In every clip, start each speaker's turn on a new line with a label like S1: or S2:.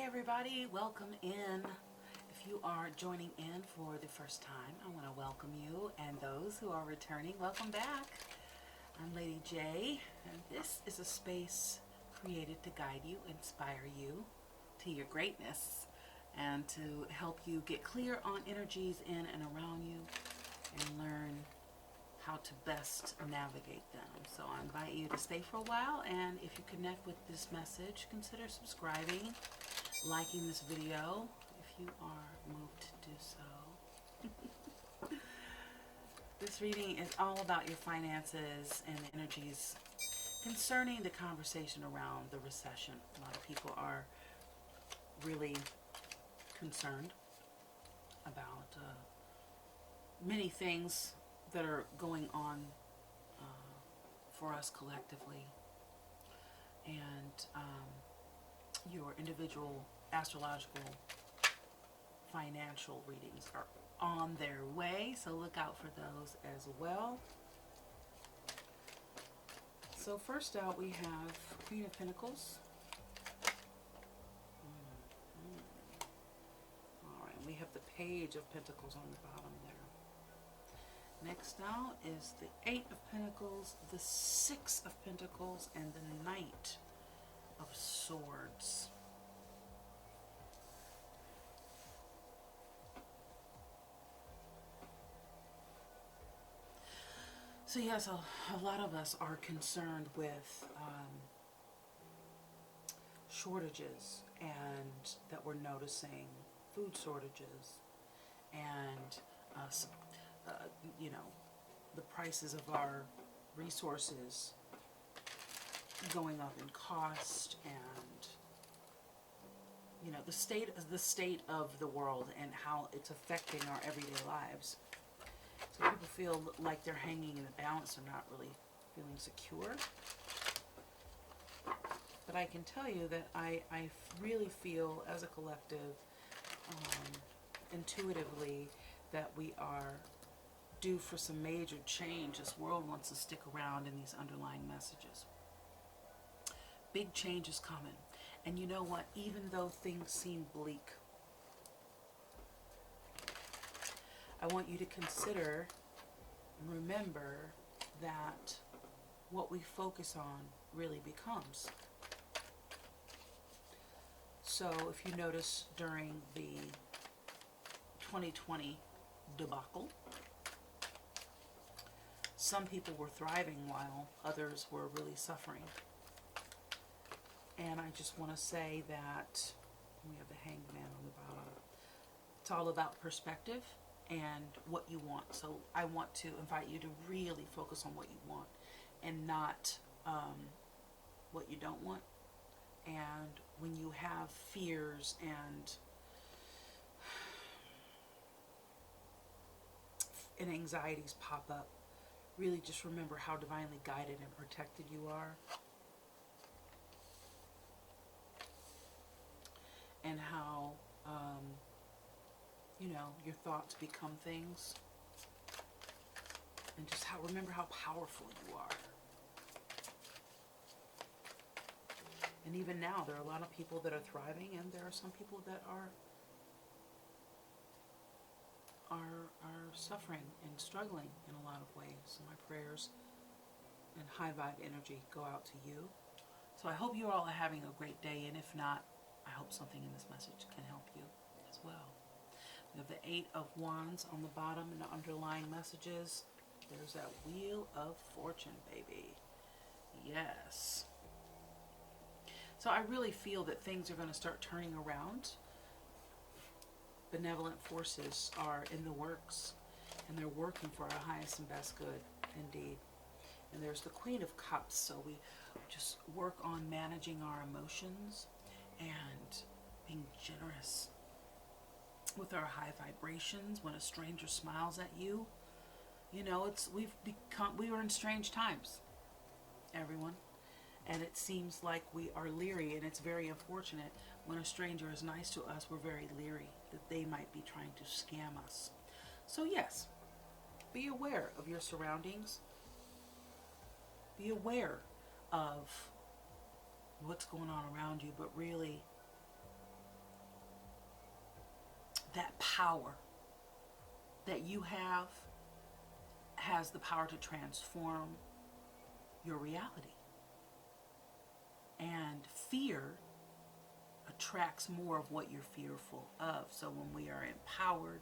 S1: everybody, welcome in. If you are joining in for the first time, I want to welcome you, and those who are returning, welcome back. I'm Lady J, and this is a space created to guide you, inspire you to your greatness, and to help you get clear on energies in and around you and learn how to best navigate them. So I invite you to stay for a while, and if you connect with this message, consider subscribing, liking this video if you are moved to do so. This reading is all about your finances and the energies concerning the conversation around the recession. A lot of people are really concerned about many things that are going on for us collectively, and your individual astrological financial readings are on their way, so look out for those as well. So first out we have Queen of Pentacles. Alright, we have the Page of Pentacles on the bottom there. Next out is the Eight of Pentacles, the Six of Pentacles, and the Knight of Swords. So yes, a lot of us are concerned with shortages, and that we're noticing food shortages, and you know, the prices of our resources going up in cost, and you know, the state of the world and how it's affecting our everyday lives. So people feel like they're hanging in the balance, they're not really feeling secure. But I can tell you that I really feel as a collective, intuitively, that we are due for some major change. This world wants to stick around in these underlying messages. Big change is coming. And you know what? Even though things seem bleak, I want you to consider and remember that what we focus on really becomes. So if you notice during the 2020 debacle, some people were thriving while others were really suffering. And I just want to say that we have the Hanged Man on the bottom. It's all about perspective and what you want. So I want to invite you to really focus on what you want and not what you don't want. And when you have fears and anxieties pop up, really just remember how divinely guided and protected you are, and how you know, your thoughts become things, and just remember how powerful you are. And even now there are a lot of people that are thriving, and there are some people that are suffering and struggling in a lot of ways. So my prayers and high vibe energy go out to you. So I hope you all are having a great day, and if not, I hope something in this message can help you as well. We have the Eight of Wands on the bottom and the underlying messages. There's that Wheel of Fortune, baby. Yes. So I really feel that things are going to start turning around. Benevolent forces are in the works, and they're working for our highest and best good, indeed. And there's the Queen of Cups, so we just work on managing our emotions and being generous with our high vibrations. When a stranger smiles at you, you know, we are in strange times, everyone. And it seems like we are leery, and it's very unfortunate. When a stranger is nice to us, we're very leery that they might be trying to scam us. So yes, be aware of your surroundings. Be aware of what's going on around you, but really power that you have has the power to transform your reality. And fear attracts more of what you're fearful of. So when we are empowered,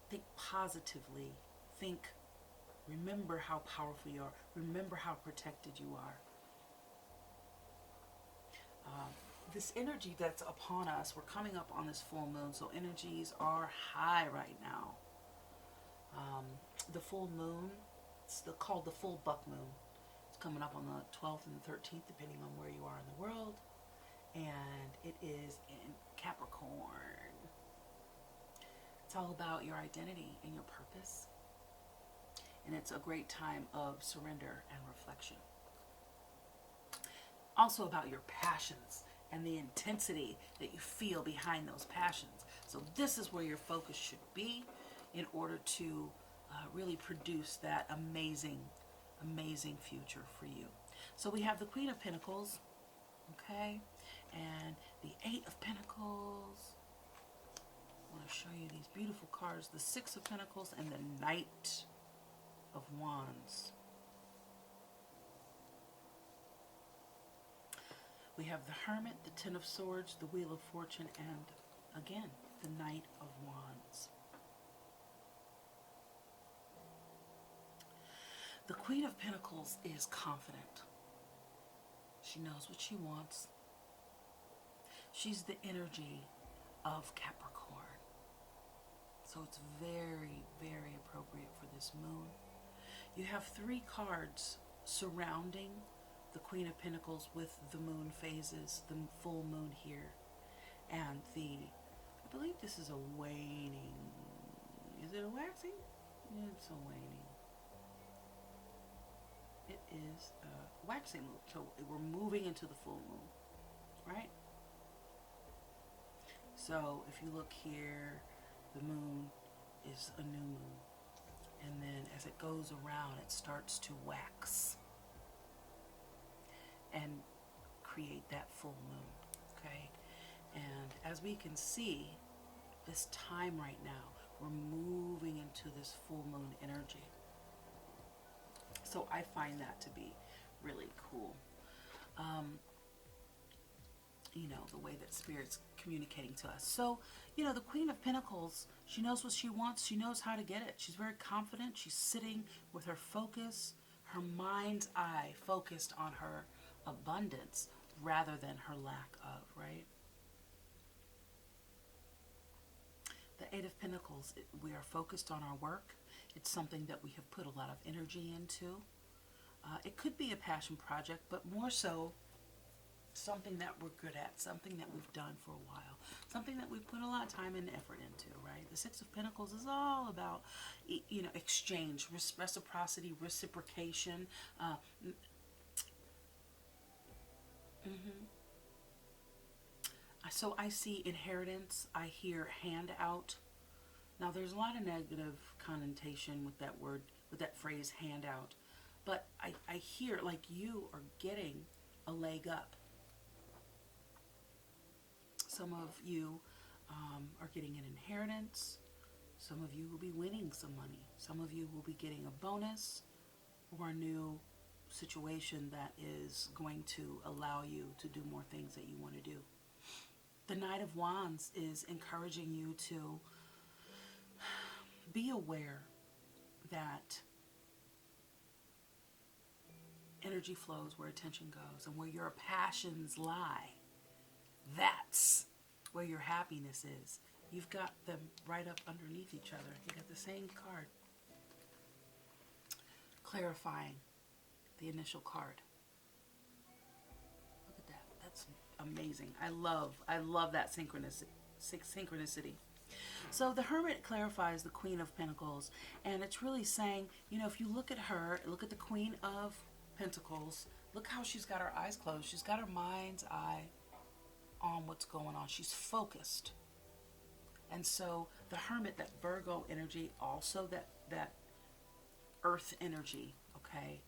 S1: think positively. Remember how powerful you are. Remember how protected you are. This energy that's upon us, we're coming up on this full moon, so energies are high right now. The full moon, it's called the full buck moon. It's coming up on the 12th and the 13th, depending on where you are in the world. And it is in Capricorn. It's all about your identity and your purpose. And it's a great time of surrender and reflection. Also about your passions and the intensity that you feel behind those passions. So this is where your focus should be in order to really produce that amazing, amazing future for you. So we have the Queen of Pentacles, okay, and the Eight of Pentacles. I want to show you these beautiful cards, the Six of Pentacles and the Knight of Wands. We have the Hermit, the Ten of Swords, the Wheel of Fortune, and again, the Knight of Wands. The Queen of Pentacles is confident. She knows what she wants. She's the energy of Capricorn. So it's very, very appropriate for this moon. You have three cards surrounding the Queen of Pentacles with the moon phases, the full moon here, and I believe this is a waning. Is it a waxing? It's a waning. It is a waxing moon. So we're moving into the full moon, right? So if you look here, the moon is a new moon. And then as it goes around, it starts to wax and create that full moon, okay? And as we can see, this time right now, we're moving into this full moon energy. So I find that to be really cool. The way that Spirit's communicating to us. So, the Queen of Pentacles, she knows what she wants. She knows how to get it. She's very confident. She's sitting with her focus, her mind's eye focused on her abundance rather than her lack of, right? The Eight of Pentacles, we are focused on our work. It's something that we have put a lot of energy into. It could be a passion project, but more so something that we're good at, something that we've done for a while, something that we've put a lot of time and effort into, right? The Six of Pentacles is all about, exchange, reciprocity, reciprocation. So I see inheritance. I hear handout. Now there's a lot of negative connotation with that word, with that phrase handout. But I hear like you are getting a leg up. Some of you are getting an inheritance. Some of you will be winning some money. Some of you will be getting a bonus or a new situation that is going to allow you to do more things that you want to do. The Knight of Wands is encouraging you to be aware that energy flows where attention goes, and where your passions lie, that's where your happiness is. You've got them right up underneath each other. You got the same card. Clarifying the initial card. Look at that. That's amazing. I love that synchronicity. So the Hermit clarifies the Queen of Pentacles, and it's really saying, if you look at her, look at the Queen of Pentacles, look how she's got her eyes closed. She's got her mind's eye on what's going on. She's focused. And so the Hermit, that Virgo energy, also that earth energy, okay?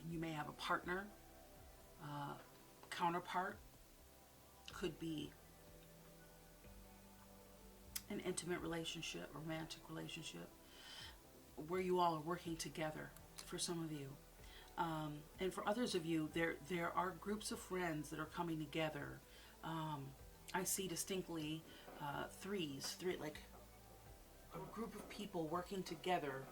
S1: And you may have a partner, counterpart could be an intimate relationship, romantic relationship, where you all are working together. For some of you, and for others of you, there are groups of friends that are coming together. I see distinctly three, like a group of people working together.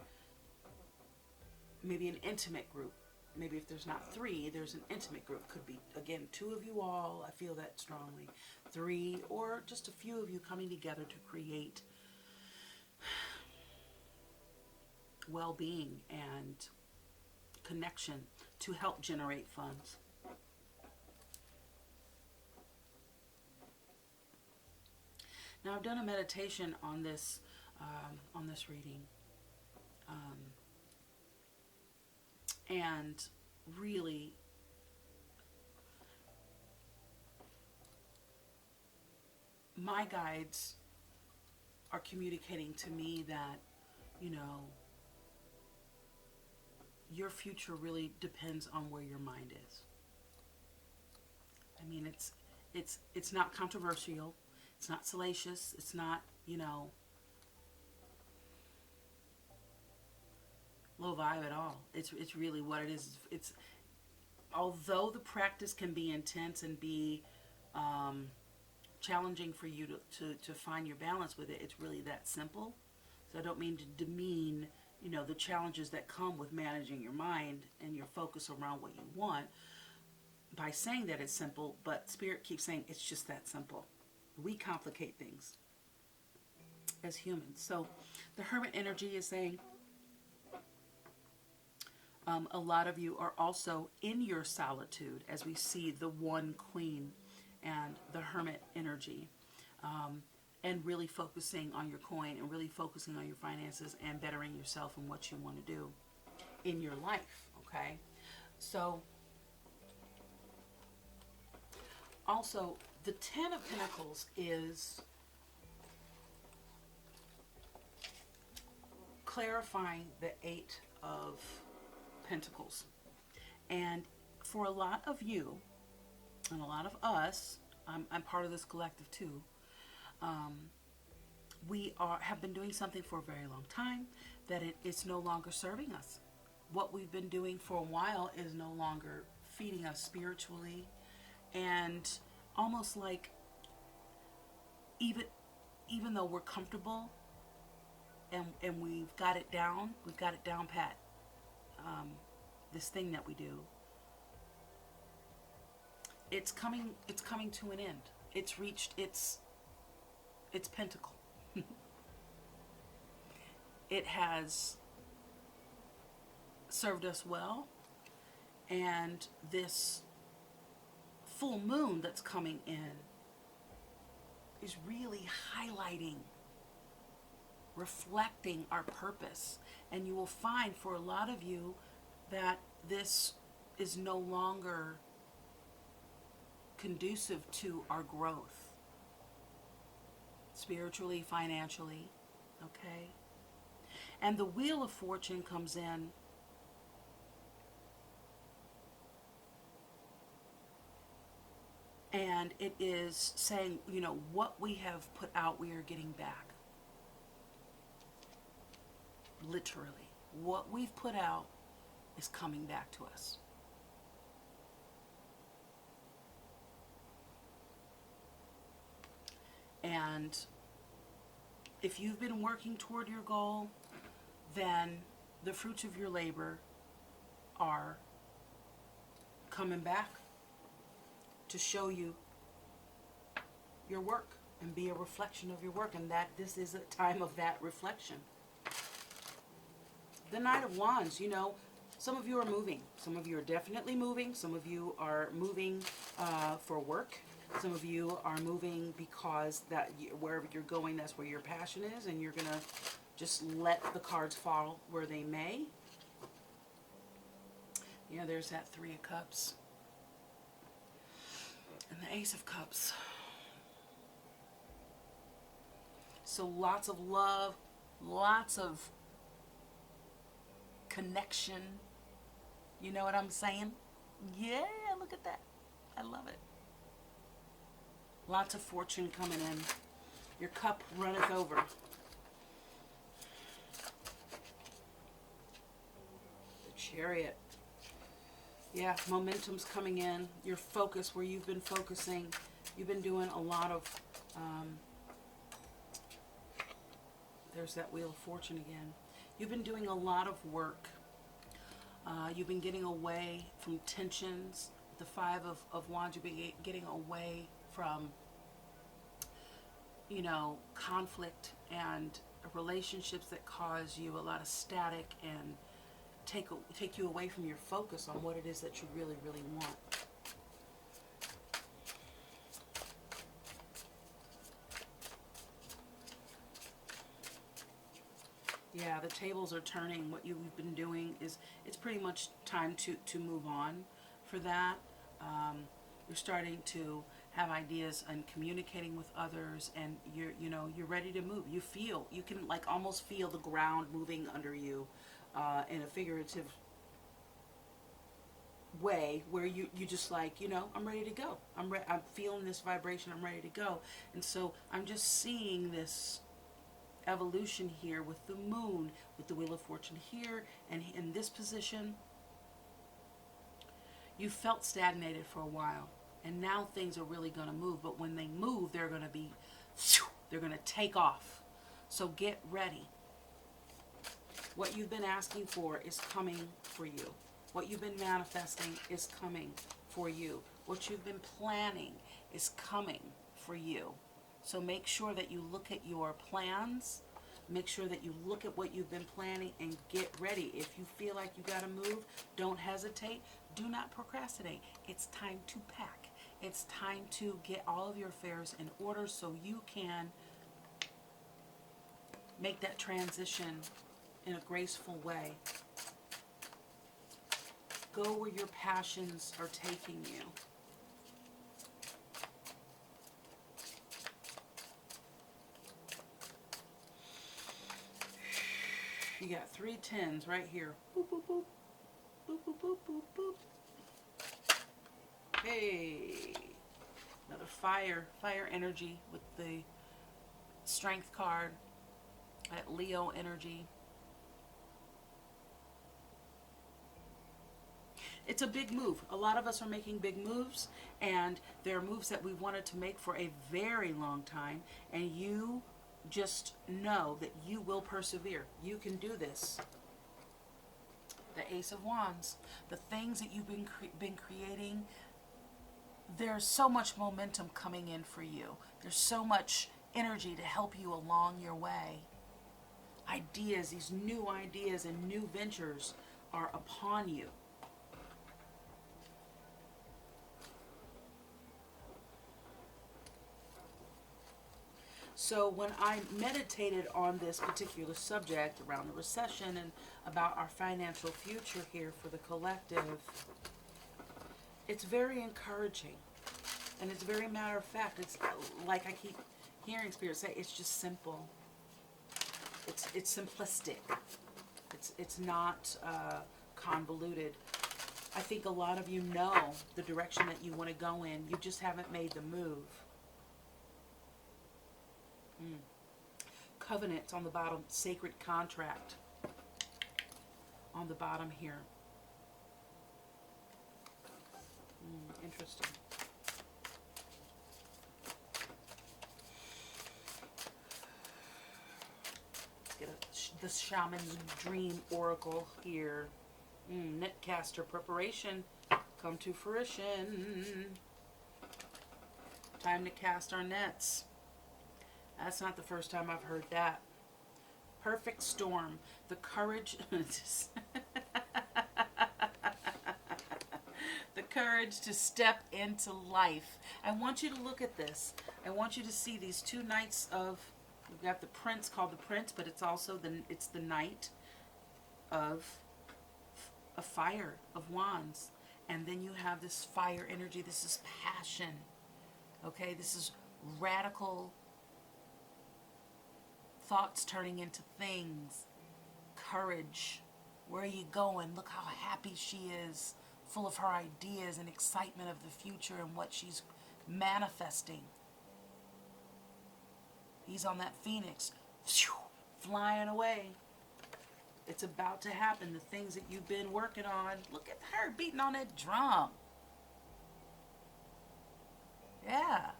S1: Maybe an intimate group. Maybe if there's not three, there's an intimate group. Could be, again, two of you all. I feel that strongly. Three, or just a few of you coming together to create well-being and connection to help generate funds. Now, I've done a meditation on this reading, and really, my guides are communicating to me that, you know, your future really depends on where your mind is. I mean, it's not controversial. It's not salacious. It's not, you know, low vibe at all. It's really what it is. It's, although the practice can be intense and be challenging for you to find your balance with it, it's really that simple. So I don't mean to demean, you know, the challenges that come with managing your mind and your focus around what you want by saying that it's simple, but Spirit keeps saying it's just that simple. We complicate things as humans. So the Hermit energy is saying a lot of you are also in your solitude, as we see the one Queen and the Hermit energy. And really focusing on your coin and really focusing on your finances and bettering yourself and what you want to do in your life, okay? So, also, the Ten of Pentacles is clarifying the Eight of Pentacles. And for a lot of you, and a lot of us, I'm part of this collective too, we have been doing something for a very long time that it's no longer serving us. What we've been doing for a while is no longer feeding us spiritually, and almost like even though we're comfortable and we've got it down pat, this thing that we do, it's coming to an end. It's reached its pentacle. It has served us well, and this full moon that's coming in is really highlighting, reflecting our purpose. And you will find for a lot of you that this is no longer conducive to our growth, spiritually, financially, okay? And the Wheel of Fortune comes in and it is saying, you know, what we have put out, we are getting back. Literally. What we've put out is coming back to us. And if you've been working toward your goal, then the fruits of your labor are coming back to show you your work and be a reflection of your work, and that this is a time of that reflection. The Knight of Wands, you know, some of you are moving. Some of you are definitely moving. Some of you are moving for work. Some of you are moving because wherever you're going, that's where your passion is, and you're going to just let the cards fall where they may. Yeah, there's that Three of Cups. And the Ace of Cups. So lots of love, lots of connection. You know what I'm saying? Yeah, look at that. I love it. Lots of fortune coming in. Your cup runneth over. The Chariot. Yeah, momentum's coming in. Your focus, where you've been focusing, you've been doing a lot of, there's that Wheel of Fortune again. You've been doing a lot of work. You've been getting away from tensions. The Five of Wands, you've been getting away from, you know, conflict and relationships that cause you a lot of static and take you away from your focus on what it is that you really, really want. Yeah, the tables are turning. What you've been doing is, it's pretty much time to move on for that. You're starting to have ideas and communicating with others, and you're ready to move. You can like almost feel the ground moving under you in a figurative way, where you just like, I'm ready to go. I'm feeling this vibration. I'm ready to go. And so I'm just seeing this evolution here with the moon, with the Wheel of Fortune here, and in this position. You felt stagnated for a while, and now things are really going to move. But when they move, they're going to take off. So get ready. What you've been asking for is coming for you. What you've been manifesting is coming for you. What you've been planning is coming for you. So make sure that you look at your plans. Make sure that you look at what you've been planning and get ready. If you feel like you got to move, don't hesitate. Do not procrastinate. It's time to pack. It's time to get all of your affairs in order so you can make that transition in a graceful way. Go where your passions are taking you. You got 3 tens right here. Boop, boop, boop. Boop, boop, boop, boop, boop. Hey. Another fire energy with the Strength card. That Leo energy. It's a big move. A lot of us are making big moves, and there are moves that we wanted to make for a very long time, and you just know that you will persevere. You can do this. The Ace of Wands. The things that you've been creating, there's so much momentum coming in for you. There's so much energy to help you along your way. Ideas, these new ideas and new ventures are upon you. So when I meditated on this particular subject around the recession and about our financial future here for the collective, it's very encouraging. And it's very matter of fact. It's like I keep hearing Spirit say, it's just simple. It's simplistic. It's not convoluted. I think a lot of you know the direction that you want to go in. You just haven't made the move. Covenant on the bottom, sacred contract on the bottom here. Interesting. Get the Shaman's Dream Oracle here. Netcaster preparation come to fruition. Time to cast our nets. That's not the first time I've heard that. Perfect storm. The courage. The courage to step into life. I want you to look at this. I want you to see these 2 knights of. We've got the prince called the prince, but it's also the knight of a fire of wands, and then you have this fire energy. This is passion. Okay, this is radical thoughts turning into things. Courage. Where are you going? Look how happy she is, full of her ideas and excitement of the future and what she's manifesting. He's on that phoenix, flying away. It's about to happen. The things that you've been working on. Look at her beating on that drum. Yeah.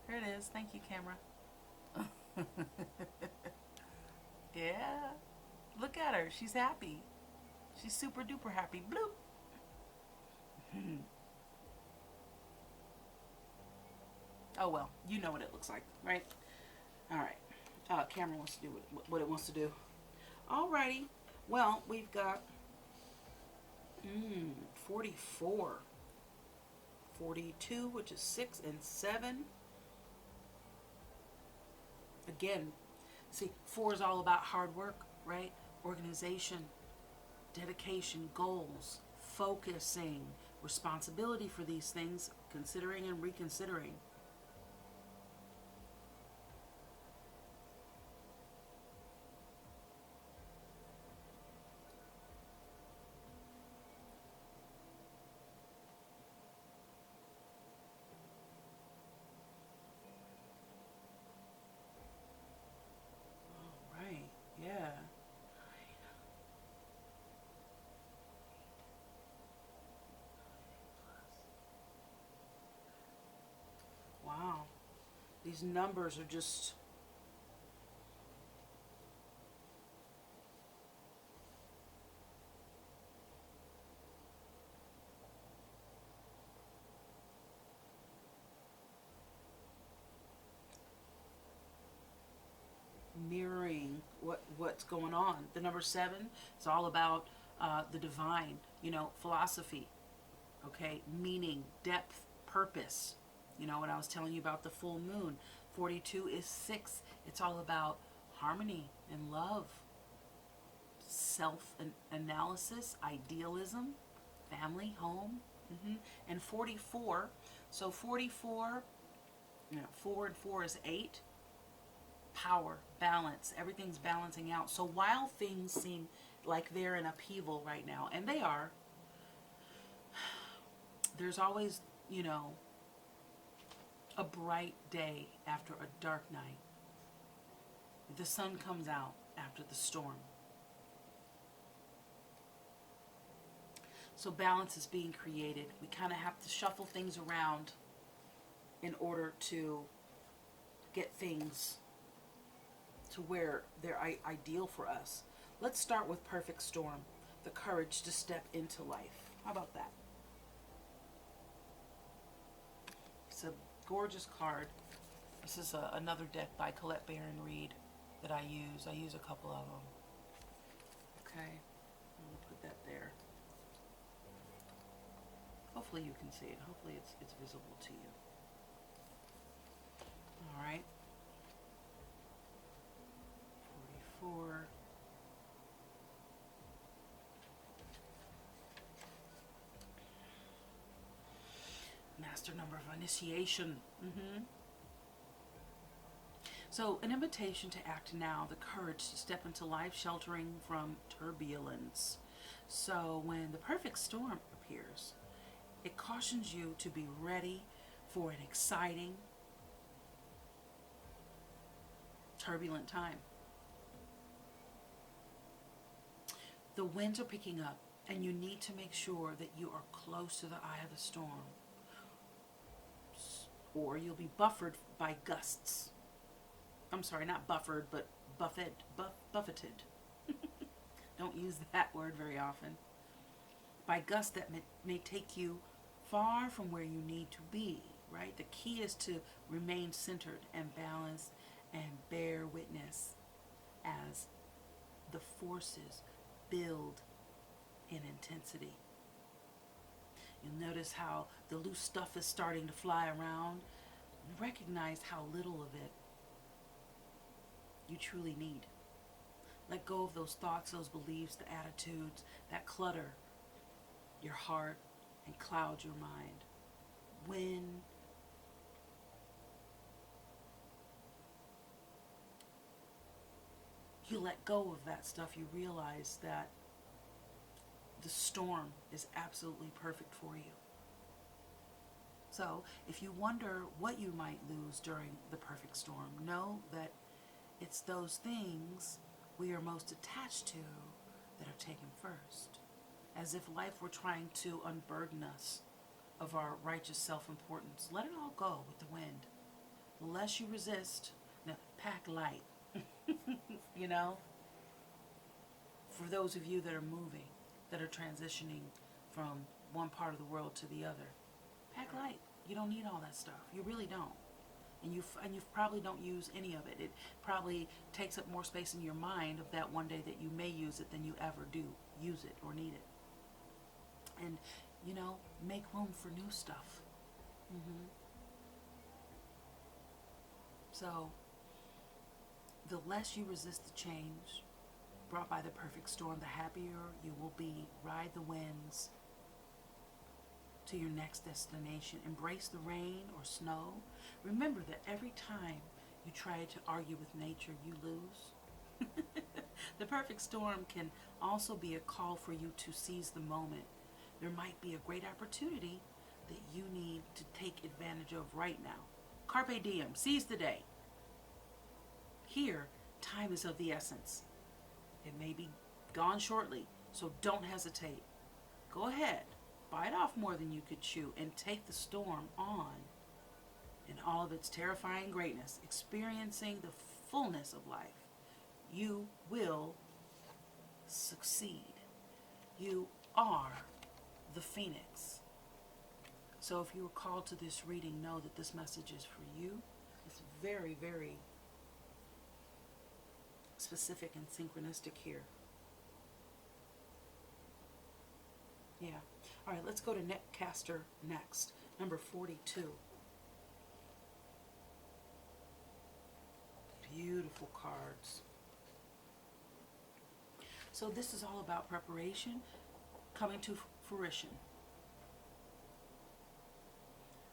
S1: Here it is. Thank you, camera. Yeah. Look at her. She's happy. She's super duper happy. Bloop. Oh, well. You know what it looks like, right? All right. Camera wants to do what it wants to do. Alrighty. Well, we've got 44. 42, which is 6 and 7. Again, see, 4 is all about hard work, right? Organization, dedication, goals, focusing, responsibility for these things, considering and reconsidering. All right, yeah. Wow. These numbers are just mirroring what's going on. The number 7 is all about the divine, philosophy, okay, meaning, depth, purpose. When I was telling you about the full moon, 42 is 6. It's all about harmony and love, self-analysis, idealism, family, home, and 44. So 44, 4 and 4 is 8. Power, balance, everything's balancing out. So while things seem like they're in upheaval right now, and they are, there's always, a bright day after a dark night. The sun comes out after the storm. So balance is being created. We kind of have to shuffle things around in order to get things to where they're ideal for us. Let's start with Perfect Storm, the courage to step into life. How about that? It's a gorgeous card. This is another deck by Colette Baron Reed that I use. I use a couple of them. Okay, I'm going to put that there. Hopefully you can see it. Hopefully it's visible to you. All right. 44. Master number of initiation. So an invitation to act now, the courage to step into life, sheltering from turbulence. So when the perfect storm appears, it cautions you to be ready for an exciting, turbulent time. The winds are picking up, and you need to make sure that you are close to the eye of the storm, or you'll be buffeted by gusts. I'm sorry, not buffered, but buffeted. Don't use that word very often. By gusts that may take you far from where you need to be, right? The key is to remain centered and balanced and bear witness as the forces build in intensity. You'll notice how the loose stuff is starting to fly around. Recognize how little of it you truly need. Let go of those thoughts, those beliefs, the attitudes that clutter your heart and cloud your mind. When you let go of that stuff, you realize that the storm is absolutely perfect for you. So if you wonder what you might lose during the perfect storm, know that it's those things we are most attached to that are taken first. As if life were trying to unburden us of our righteous self-importance. Let it all go with the wind. The less you resist, now pack light. You know? For those of you that are moving, that are transitioning from one part of the world to the other, pack light. You don't need all that stuff. You really don't. And you probably don't use any of it. It probably takes up more space in your mind of that one day that you may use it than you ever do use it or need it. And, you know, make room for new stuff. So, the less you resist the change brought by the perfect storm, the happier you will be. Ride the winds to your next destination. Embrace the rain or snow. Remember that every time you try to argue with nature, you lose. The perfect storm can also be a call for you to seize the moment. There might be a great opportunity that you need to take advantage of right now. Carpe diem, seize the day. Here, time is of the essence. It may be gone shortly, so don't hesitate. Go ahead, bite off more than you could chew, and take the storm on in all of its terrifying greatness, experiencing the fullness of life. You will succeed. You are the phoenix. So if you were called to this reading, know that this message is for you. It's very, very specific and synchronistic here. Yeah. All right, let's go to Netcaster next. Number 42. Beautiful cards. So this is all about preparation coming to fruition.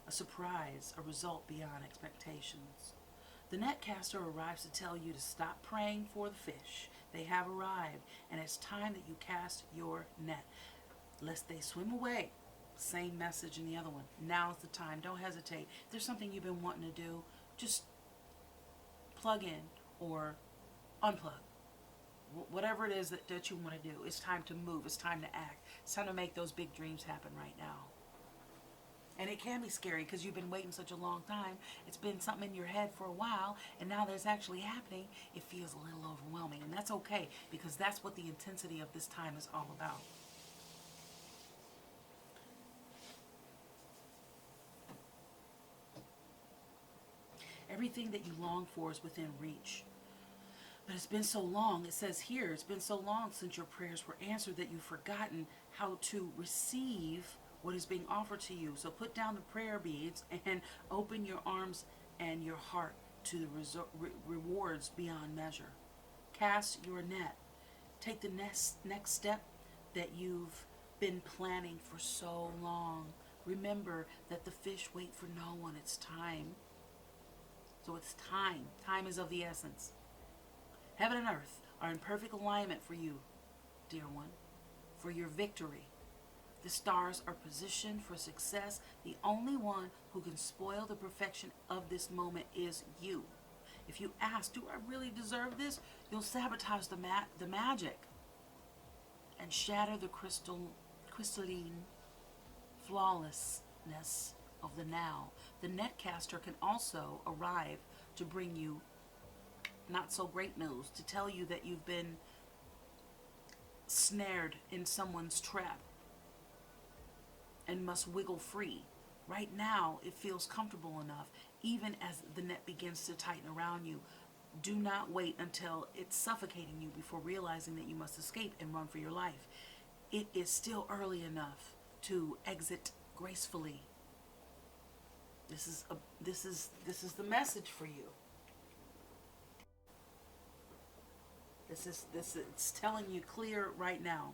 S1: A surprise, a result beyond expectations. The netcaster arrives to tell you to stop praying for the fish. They have arrived, and it's time that you cast your net, lest they swim away. Same message in the other one. Now's the time. Don't hesitate. If there's something you've been wanting to do, just plug in or unplug. Whatever it is that you want to do, it's time to move. It's time to act. It's time to make those big dreams happen right now. And it can be scary because you've been waiting such a long time. It's been something in your head for a while, and now that it's actually happening, it feels a little overwhelming. And that's okay, because that's what the intensity of this time is all about. Everything that you long for is within reach. But it's been so long, it says here, it's been so long since your prayers were answered that you've forgotten how to receive what is being offered to you. So put down the prayer beads and open your arms and your heart to the rewards beyond measure. Cast your net. Take the next step that you've been planning for so long. Remember that the fish wait for no one. It's time. So it's time. Time is of the essence. Heaven and earth are in perfect alignment for you, dear one, for your victory. The stars are positioned for success. The only one who can spoil the perfection of this moment is you. If you ask, do I really deserve this? You'll sabotage the magic and shatter the crystalline flawlessness of the now. The netcaster can also arrive to bring you not so great news, to tell you that you've been snared in someone's trap and must wiggle free. Right now, it feels comfortable enough, even as the net begins to tighten around you. Do not wait until it's suffocating you before realizing that you must escape and run for your life. It is still early enough to exit gracefully. This is the message for you. It's telling you clear right now.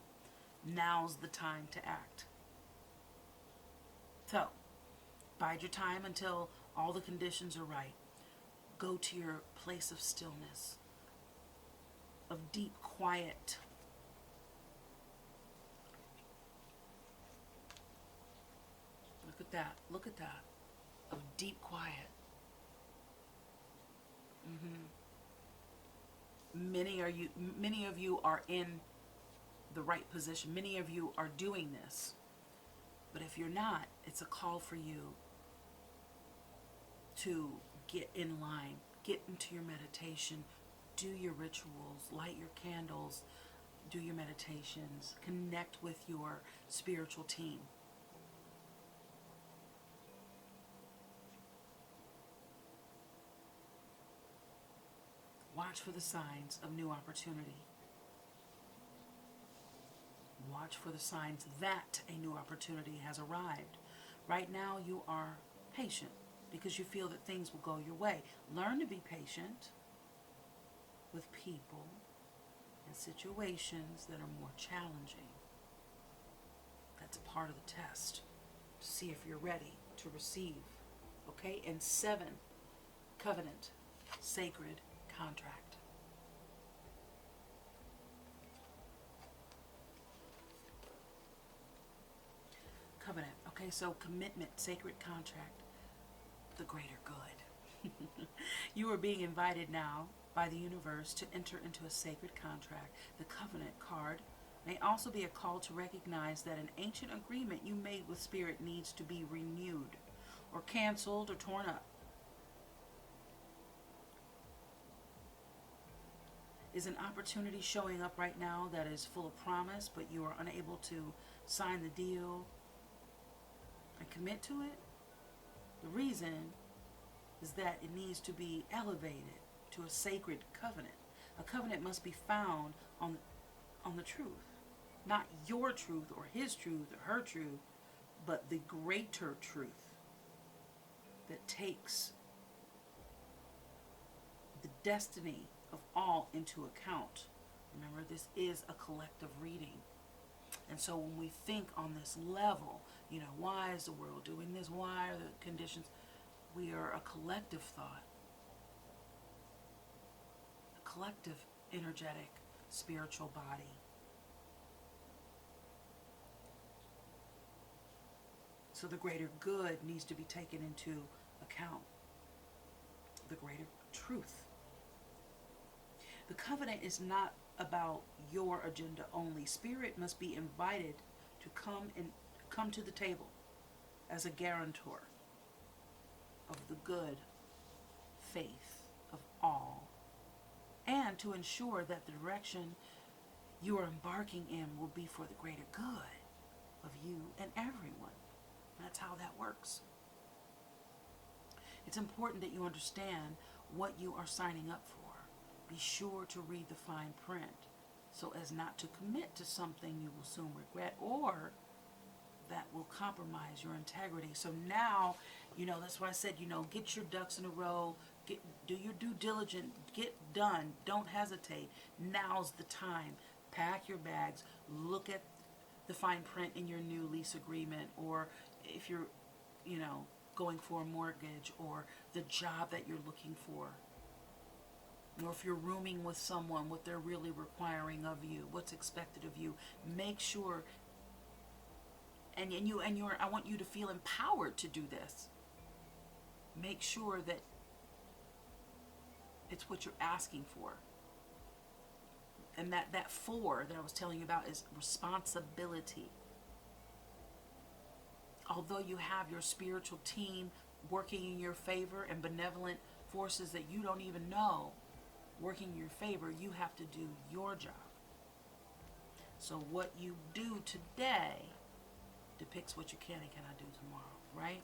S1: Now's the time to act. So, bide your time until all the conditions are right. Go to your place of stillness, of deep quiet. Look at that. Look at that. of deep quiet. Many of you are in the right position. Many of you are doing this. But if you're not, it's a call for you to get in line, get into your meditation, do your rituals, light your candles, do your meditations, connect with your spiritual team. Watch for the signs of new opportunity. Watch for the signs that a new opportunity has arrived. Right now you are patient because you feel that things will go your way. Learn to be patient with people and situations that are more challenging. That's a part of the test to see if you're ready to receive. Okay? And 7, covenant, sacred contract. Covenant. Okay, so commitment, sacred contract, the greater good. You are being invited now by the universe to enter into a sacred contract. The covenant card may also be a call to recognize that an ancient agreement you made with spirit needs to be renewed or canceled or torn up. Is an opportunity showing up right now that is full of promise, but you are unable to sign the deal and commit to it? The reason is that it needs to be elevated to a sacred covenant. A covenant must be found on the truth. Not your truth or his truth or her truth, but the greater truth that takes the destiny of all into account. Remember, this is a collective reading. And so when we think on this level, why is the world doing this? Why are the conditions? We are a collective thought, a collective energetic spiritual body. So the greater good needs to be taken into account. The greater truth. The covenant is not about your agenda only. Spirit must be invited to come to the table as a guarantor of the good faith of all, and to ensure that the direction you are embarking in will be for the greater good of you and everyone. That's how that works. It's important that you understand what you are signing up for. Be sure to read the fine print so as not to commit to something you will soon regret or that will compromise your integrity. So now, that's why I said, get your ducks in a row, do your due diligence, get done, don't hesitate. Now's the time. Pack your bags, look at the fine print in your new lease agreement, or if you're, going for a mortgage, or the job that you're looking for. Or if you're rooming with someone, what they're really requiring of you, what's expected of you. Make sure, I want you to feel empowered to do this. Make sure that it's what you're asking for. And that 4 that I was telling you about is responsibility. Although you have your spiritual team working in your favor and benevolent forces that you don't even know working in your favor, you have to do your job. So what you do today depicts what you can and cannot do tomorrow, right?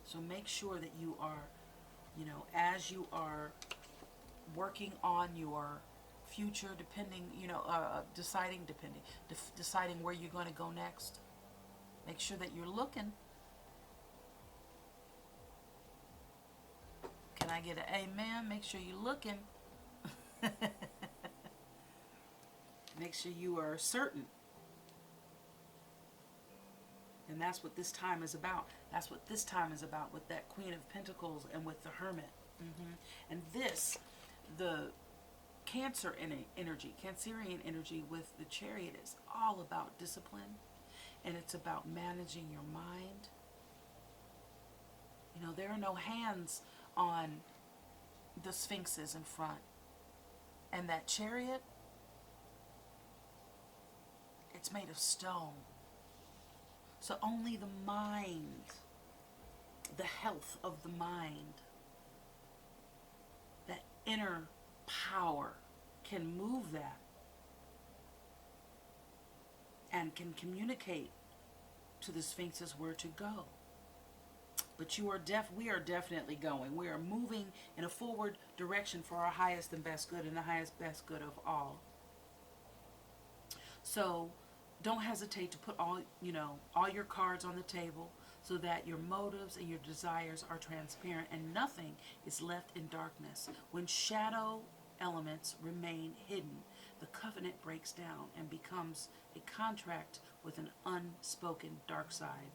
S1: So make sure that you are, as you are working on your future, deciding where you're going to go next, make sure that you're looking. Can I get an amen? Make sure you're looking. Make sure you are certain. And that's what this time is about. That's what this time is about with that Queen of Pentacles and with the Hermit. And the Cancer energy, Cancerian energy with the Chariot is all about discipline. And it's about managing your mind. there are no hands on the sphinxes in front. And that chariot, it's made of stone. So only the mind, the health of the mind, that inner power can move that and can communicate to the sphinxes where to go. But we are definitely going. We are moving in a forward direction for our highest and best good, and the highest best good of all. So don't hesitate to put all your cards on the table so that your motives and your desires are transparent and nothing is left in darkness. When shadow elements remain hidden, the covenant breaks down and becomes a contract with an unspoken dark side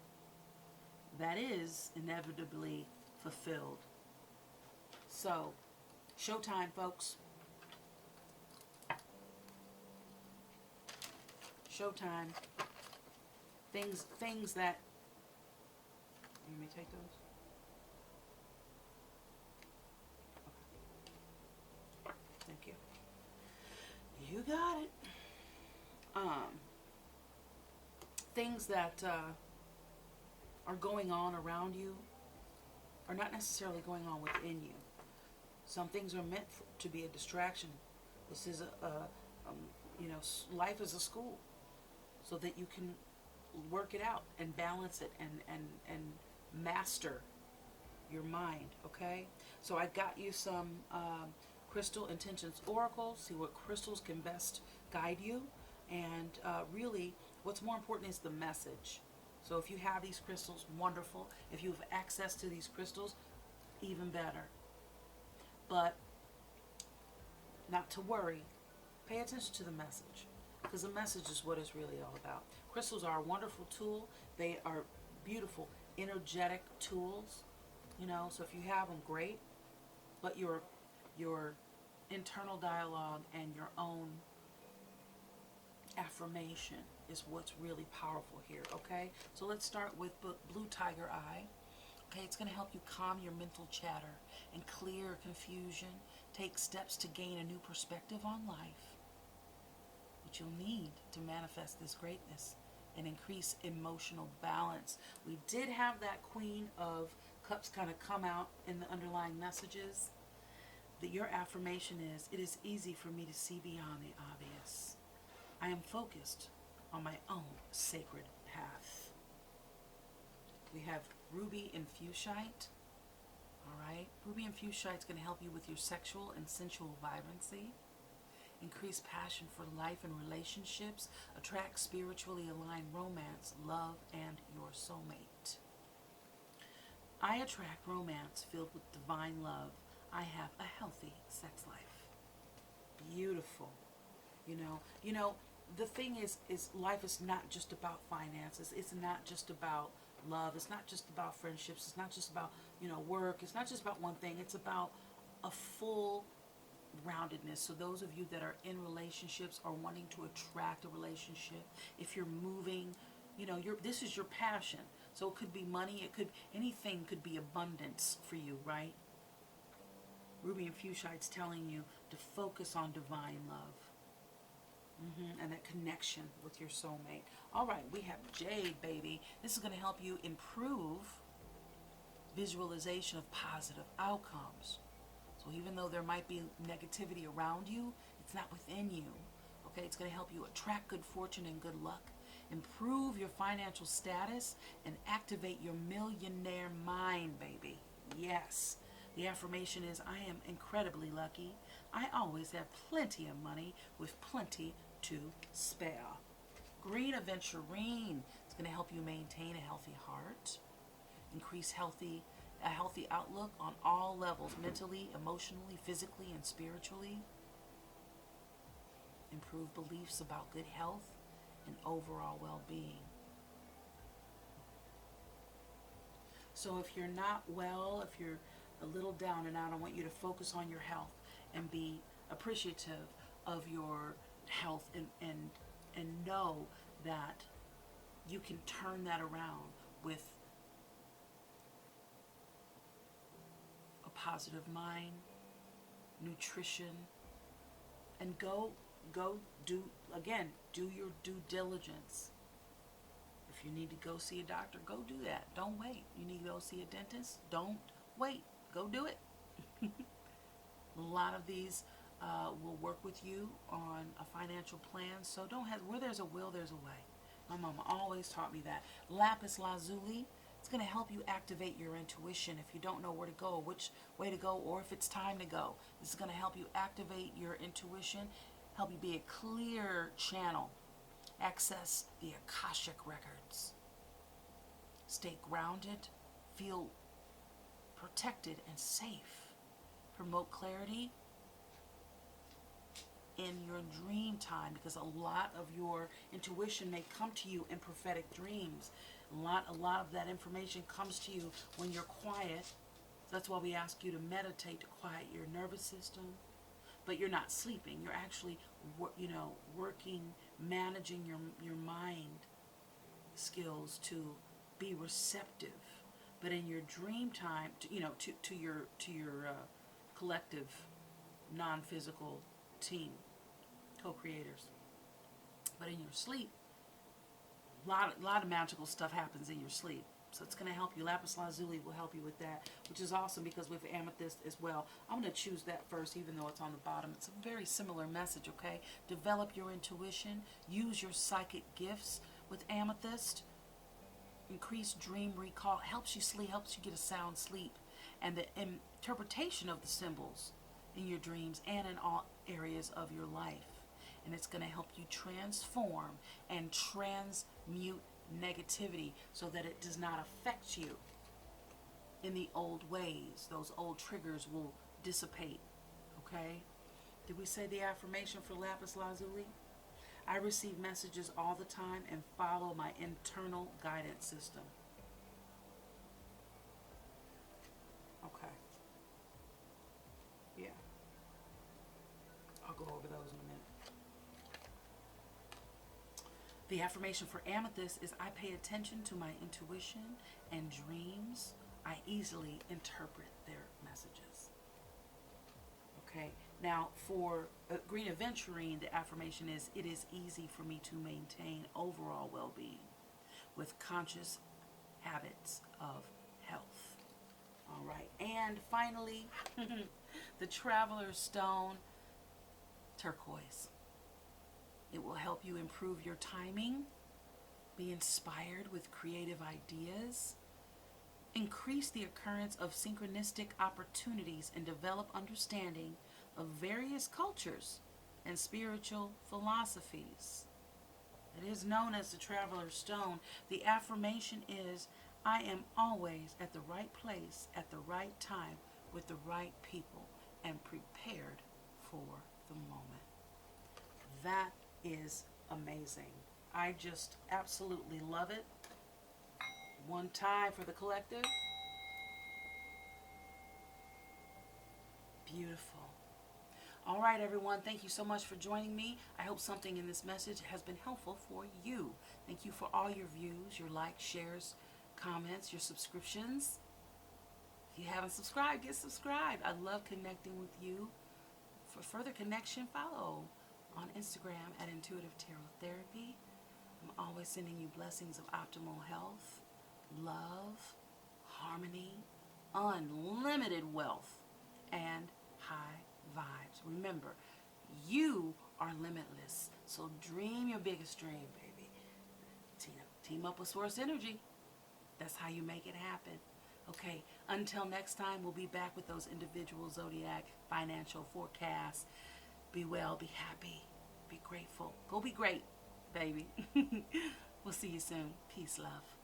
S1: that is inevitably fulfilled. So, showtime, folks. Showtime. Things that... You may take those? Okay. Thank you. You got it. Things that are going on around you are not necessarily going on within you. Some things are meant to be a distraction. This is life is a school, so that you can work it out and balance it and master your mind. Okay, so I got you some crystal intentions oracles. See what crystals can best guide you, and really what's more important is the message. So if you have these crystals, wonderful. If you have access to these crystals, even better. But not to worry. Pay attention to the message, because the message is what it's really all about. Crystals are a wonderful tool. They are beautiful, energetic tools. So if you have them, great. But your internal dialogue and your own affirmation is what's really powerful here, okay? So let's start with Blue Tiger Eye. Okay, it's going to help you calm your mental chatter and clear confusion. Take steps to gain a new perspective on life, which you'll need to manifest this greatness and increase emotional balance. We did have that Queen of Cups kind of come out in the underlying messages. That your affirmation is, it is easy for me to see beyond the obvious. I am focused on my own sacred path. We have Ruby and Fuchsite. All right, Ruby and Fuchsite is going to help you with your sexual and sensual vibrancy. Increase passion for life and relationships. Attract spiritually aligned romance, love, and your soulmate. I attract romance filled with divine love. I have a healthy sex life. Beautiful. The thing is life is not just about finances. It's not just about love. It's not just about friendships. It's not just about, work. It's not just about one thing. It's about a full roundedness. So those of you that are in relationships or wanting to attract a relationship, if you're moving, this is your passion. So it could be money. Anything could be abundance for you, right? Ruby and Fuchsite's telling you to focus on divine love. And that connection with your soulmate. All right, we have Jade, baby. This is going to help you improve visualization of positive outcomes. So even though there might be negativity around you, it's not within you. Okay, it's going to help you attract good fortune and good luck, improve your financial status, and activate your millionaire mind, baby. Yes. The affirmation is, I am incredibly lucky. I always have plenty of money with plenty to spare. Green Aventurine is going to help you maintain a healthy heart, increase a healthy outlook on all levels, mentally, emotionally, physically, and spiritually. Improve beliefs about good health and overall well-being. So if you're not well, if you're a little down and out, I want you to focus on your health and be appreciative of your health and know that you can turn that around with positive mind, nutrition, and go do your due diligence. If you need to go see a doctor, go do that. Don't wait. You need to go see a dentist, don't wait. Go do it. A lot of these will work with you on a financial plan, so don't have, where there's a will, there's a way. My mama always taught me that. Lapis lazuli, it's going to help you activate your intuition if you don't know where to go, which way to go, or if it's time to go. This is going to help you activate your intuition, help you be a clear channel, access the Akashic records, stay grounded, feel protected and safe, promote clarity in your dream time, because a lot of your intuition may come to you in prophetic dreams. A lot of that information comes to you when you're quiet. That's why we ask you to meditate to quiet your nervous system. But you're not sleeping. You're actually, working, managing your mind skills to be receptive. But in your dream time, to your collective, non-physical team, co-creators. But in your sleep, a lot of magical stuff happens in your sleep. So it's going to help you. Lapis lazuli will help you with that, which is awesome because with amethyst as well. I'm going to choose that first, even though it's on the bottom. It's a very similar message, okay? Develop your intuition. Use your psychic gifts with amethyst. Increase dream recall. Helps you sleep, helps you get a sound sleep. And the interpretation of the symbols in your dreams and in all areas of your life. And it's going to help you transform and transmute negativity so that it does not affect you in the old ways. Those old triggers will dissipate. Okay? Did we say the affirmation for lapis lazuli? I receive messages all the time and follow my internal guidance system. Okay. Yeah. I'll go over those in a minute. The affirmation for amethyst is I pay attention to my intuition and dreams. I easily interpret their messages. Okay. Now for green aventurine, the affirmation is it is easy for me to maintain overall well-being with conscious habits of health. All right. And finally, the traveler's stone, turquoise. It will help you improve your timing, be inspired with creative ideas, increase the occurrence of synchronistic opportunities, and develop understanding of various cultures and spiritual philosophies. It is known as the Traveler's Stone. The affirmation is, I am always at the right place at the right time with the right people and prepared for the moment. That is amazing. I just absolutely love it. One time for the collective. Beautiful. All right, everyone. Thank you so much for joining me. I hope something in this message has been helpful for you. Thank you for all your views, your likes, shares, comments, your subscriptions. If you haven't subscribed, get subscribed. I love connecting with you. For further connection, follow on Instagram at Intuitive Tarot Therapy. I'm always sending you blessings of optimal health, love, harmony, unlimited wealth, and high vibes. Remember, you are limitless. So dream your biggest dream, baby. Team up with Source Energy. That's how you make it happen. Okay, until next time, we'll be back with those individual zodiac financial forecasts. Be well, be happy, be grateful. Go be great, baby. We'll see you soon. Peace, love.